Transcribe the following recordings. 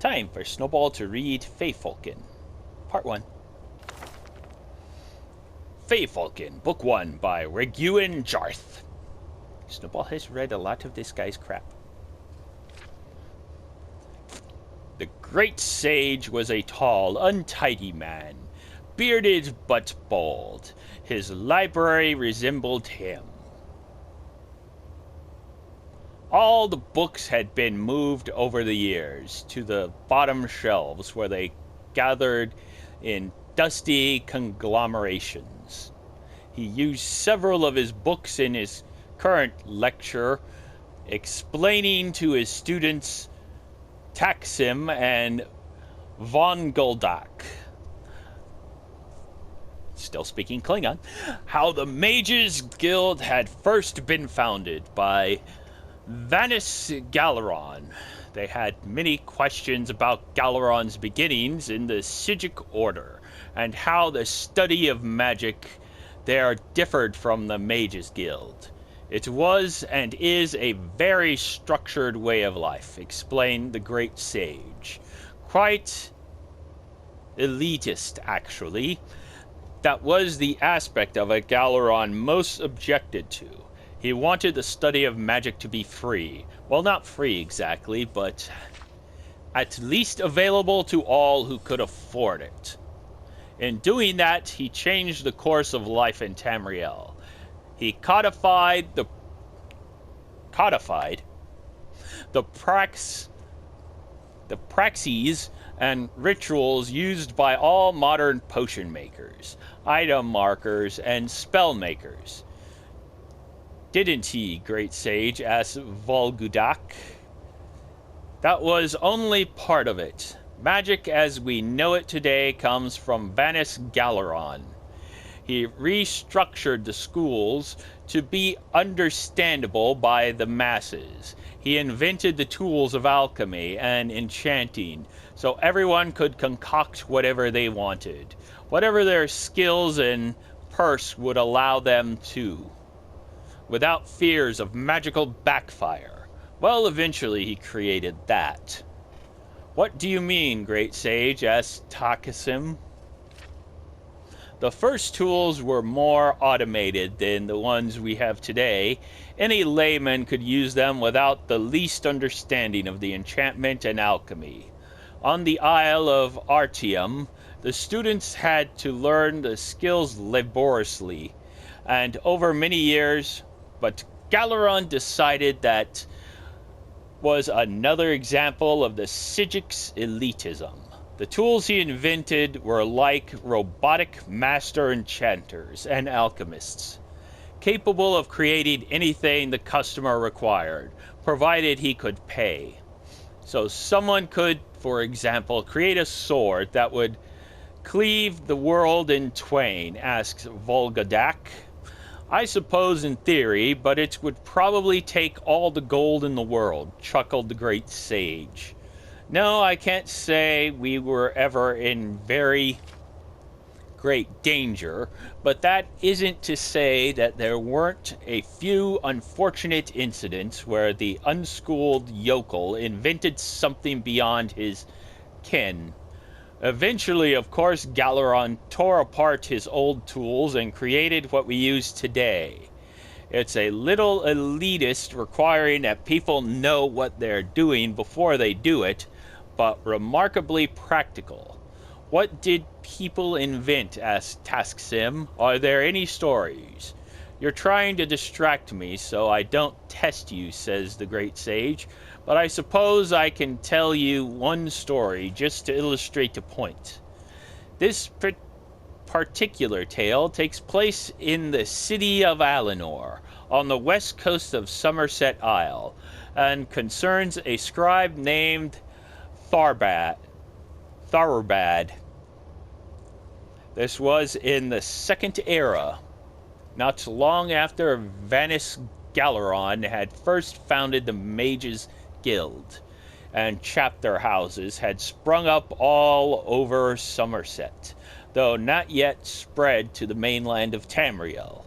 Time for Snowball to read FEYFOLKEN, Part 1. FEYFOLKEN, Book 1 by Reguin Jarth. Snowball has read a lot of this guy's crap. The great sage was a tall, untidy man, bearded but bald. His library resembled him. All the books had been moved over the years to the bottom shelves where they gathered in dusty conglomerations. He used several of his books in his current lecture, explaining to his students Taksim and von Goldak, still speaking Klingon, how the Mages Guild had first been founded by Vanis Galeron. They had many questions about Galeron's beginnings in the Psijic Order, and how the study of magic there differed from the Mages Guild. It was and is a very structured way of life, explained the great sage. Quite elitist, actually. That was the aspect of it Galeron most objected to. He wanted the study of magic to be free. Well, not free exactly, but at least available to all who could afford it. In doing that, he changed the course of life in Tamriel. He codified the praxes and rituals used by all modern potion makers, item markers, and spell makers. Didn't he, great sage? Asked Volgudak. That was only part of it. Magic as we know it today comes from Vanis Galeron. He restructured the schools to be understandable by the masses. He invented the tools of alchemy and enchanting, so everyone could concoct whatever they wanted, whatever their skills and purse would allow them to, without fears of magical backfire. Well, eventually he created that. What do you mean, great sage? Asked Taksim. The first tools were more automated than the ones we have today. Any layman could use them without the least understanding of the enchantment and alchemy. On the Isle of Artium, the students had to learn the skills laboriously and over many years, but Galeron decided that was another example of the Psijic's elitism. The tools he invented were like robotic master enchanters and alchemists, capable of creating anything the customer required, provided he could pay. So someone could, for example, create a sword that would cleave the world in twain, asked Volgudak. I suppose in theory, but it would probably take all the gold in the world, chuckled the great sage. No, I can't say we were ever in very great danger, but that isn't to say that there weren't a few unfortunate incidents where the unschooled yokel invented something beyond his ken. Eventually, of course, Galeron tore apart his old tools and created what we use today. It's a little elitist, requiring that people know what they're doing before they do it, but remarkably practical. What did people invent? Asked Taksim. Are there any stories? You're trying to distract me so I don't test you, says the great sage, but I suppose I can tell you one story just to illustrate the point. This particular tale takes place in the city of Alinor, on the west coast of Somerset Isle, and concerns a scribe named Tharbad. This was in the Second Era, not long after Vanis Galeron had first founded the Mages Guild, and chapter houses had sprung up all over Somerset, though not yet spread to the mainland of Tamriel.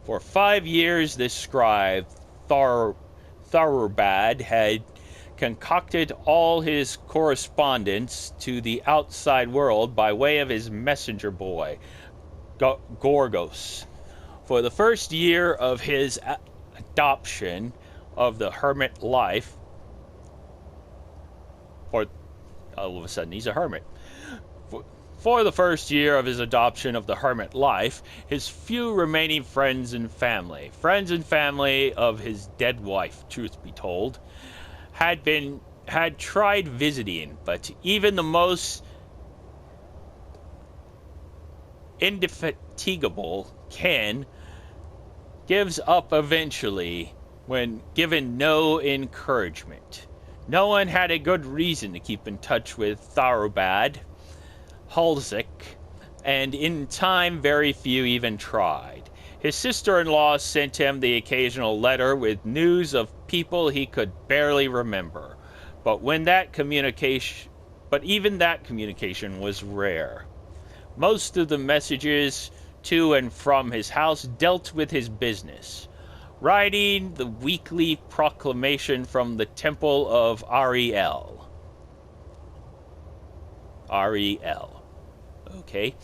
For 5 years this scribe, Tharbad, had concocted all his correspondence to the outside world by way of his messenger boy, Gorgos. For the first year of his adoption of the hermit life, or all of a sudden he's a hermit. For the first year of his adoption of the hermit life, his few remaining friends and family of his dead wife, truth be told, had tried visiting, but even the most indefatigable Ken gives up eventually when given no encouragement. No one had a good reason to keep in touch with Thorobad Halsik, and in time very few even tried. His sister-in-law sent him the occasional letter with news of people he could barely remember, but even that communication was rare. Most of the messages to and from his house dealt with his business, writing the weekly proclamation from the temple of Ariel. Okay.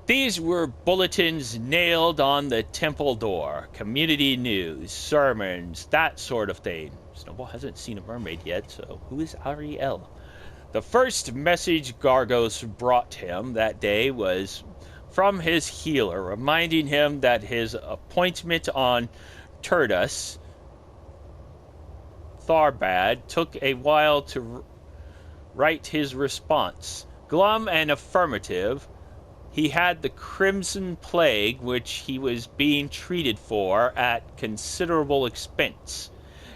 These were bulletins nailed on the temple door, community news, sermons, that sort of thing. Snowball hasn't seen a mermaid yet, so who is Ariel? The first message Gargos brought him that day was from his healer, reminding him that his appointment on Turdus, Tharbad, took a while to write his response. Glum and affirmative, he had the crimson plague, which he was being treated for at considerable expense.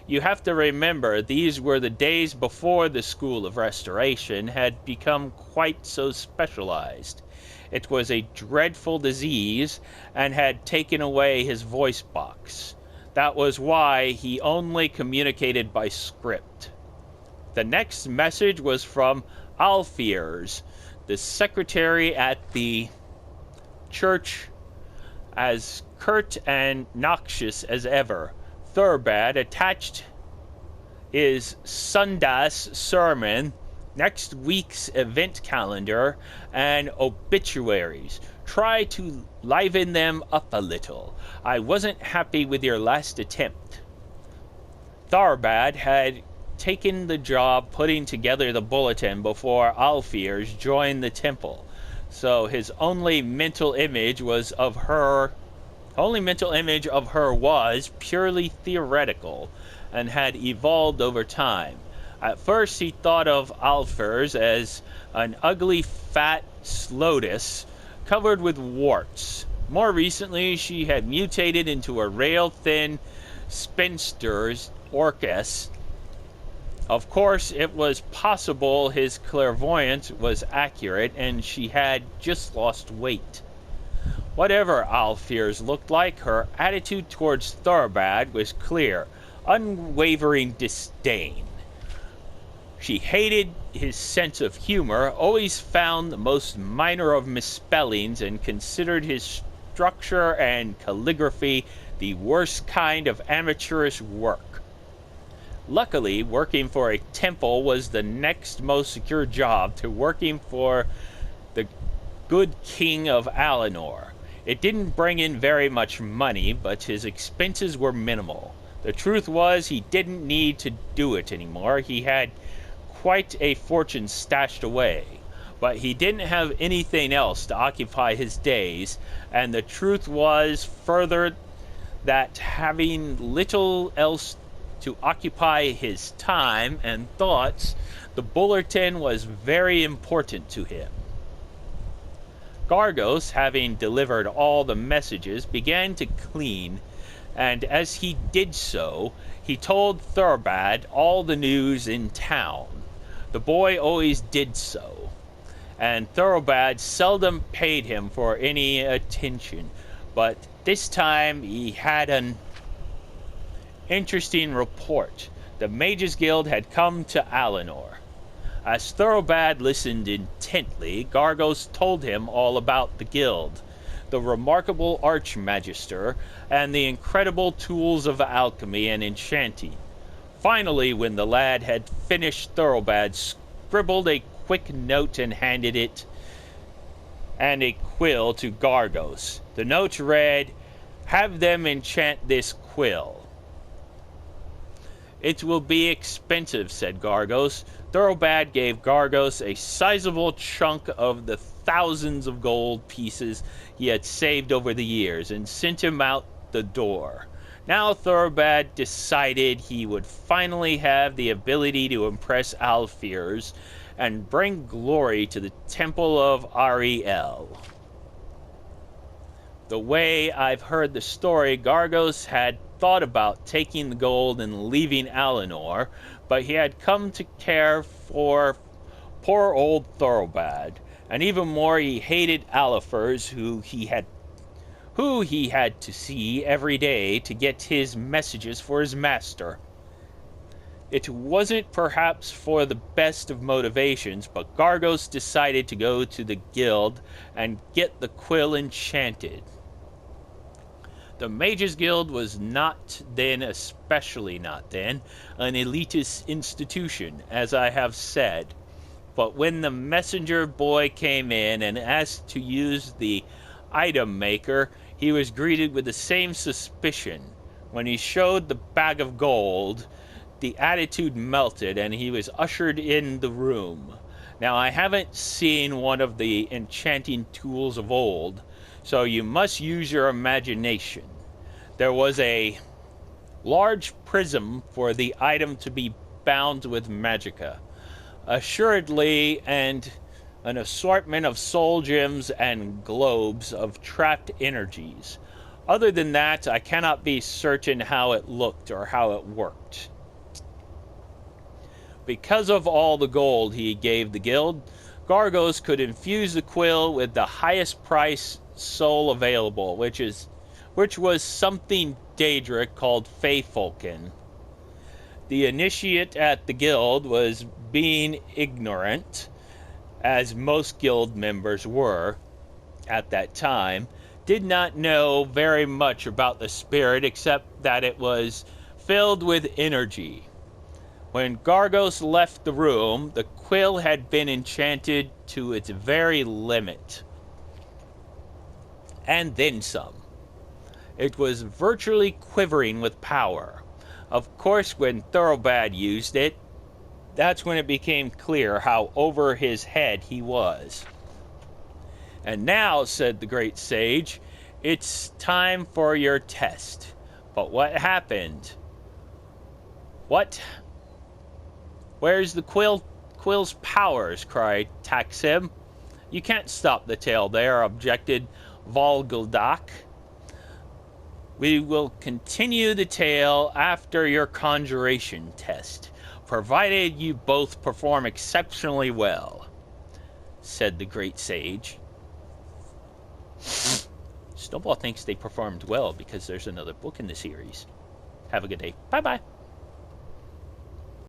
You have to remember, these were the days before the School of Restoration had become quite so specialized. It was a dreadful disease and had taken away his voice box. That was why he only communicated by script. The next message was from Alfiers, the secretary at the church, as curt and noxious as ever. Thurbad attached his Sundas sermon, next week's event calendar, and obituaries. Try to liven them up a little. I wasn't happy with your last attempt. Tharbad had taken the job putting together the bulletin before Alfiers joined the temple, so his only mental image of her was purely theoretical and had evolved over time. At first he thought of Alfiers as an ugly fat slotus covered with warts. More recently she had mutated into a rail-thin spinster's orchis. Of course, it was possible his clairvoyance was accurate and she had just lost weight. Whatever Alfiers looked like, her attitude towards Tharbad was clear, unwavering disdain. She hated his sense of humor, always found the most minor of misspellings, and considered his structure and calligraphy the worst kind of amateurish work. Luckily, working for a temple was the next most secure job to working for the good king of Alinor. It didn't bring in very much money, but his expenses were minimal. The truth was, he didn't need to do it anymore. He had quite a fortune stashed away, but he didn't have anything else to occupy his days, and the truth was further that having little else to occupy his time and thoughts, the bulletin was very important to him. Gargos, having delivered all the messages, began to clean, and as he did so, he told Thurbad all the news in town. The boy always did so, and Thurbad seldom paid him for any attention, but this time he had an interesting report. The Mages Guild had come to Alinor. As Thurbad listened intently, Gargos told him all about the guild, the remarkable Archmagister, and the incredible tools of alchemy and enchanting. Finally, when the lad had finished, Thoroughbad scribbled a quick note and handed it and a quill to Gargos. The note read, "Have them enchant this quill." "It will be expensive," said Gargos. Thoroughbad gave Gargos a sizable chunk of the thousands of gold pieces he had saved over the years and sent him out the door. Now Thoroughbad decided he would finally have the ability to impress Alfiers and bring glory to the Temple of Ariel. The way I've heard the story, Gargos had thought about taking the gold and leaving Alinor, but he had come to care for poor old Thoroughbad, and even more he hated Alifers, who he had to see every day to get his messages for his master. It wasn't perhaps for the best of motivations, but Gargos decided to go to the guild and get the quill enchanted. The Mages Guild was not then, especially not then, an elitist institution, as I have said. But when the messenger boy came in and asked to use the item maker, he was greeted with the same suspicion. When he showed the bag of gold, the attitude melted and he was ushered in the room. Now, I haven't seen one of the enchanting tools of old, so you must use your imagination. There was a large prism for the item to be bound with magicka, assuredly, and an assortment of soul gems and globes of trapped energies. Other than that, I cannot be certain how it looked or how it worked. Because of all the gold he gave the guild, Gargos could infuse the quill with the highest price soul available, which was something Daedric called FEYFOLKEN. The initiate at the guild was being ignorant, as most guild members were at that time, did not know very much about the spirit except that it was filled with energy. When Gargos left the room, the quill had been enchanted to its very limit. And then some. It was virtually quivering with power. Of course, when Thoroughbad used it, that's when it became clear how over his head he was. "And now," said the great sage, "it's time for your test." "But what happened?" "What? Where's the quill's powers?" cried Taksim. "You can't stop the tale there," objected Volguldak. "We will continue the tale after your conjuration test, provided you both perform exceptionally well," said the great sage. Snowball thinks they performed well because there's another book in the series. Have a good day. Bye-bye.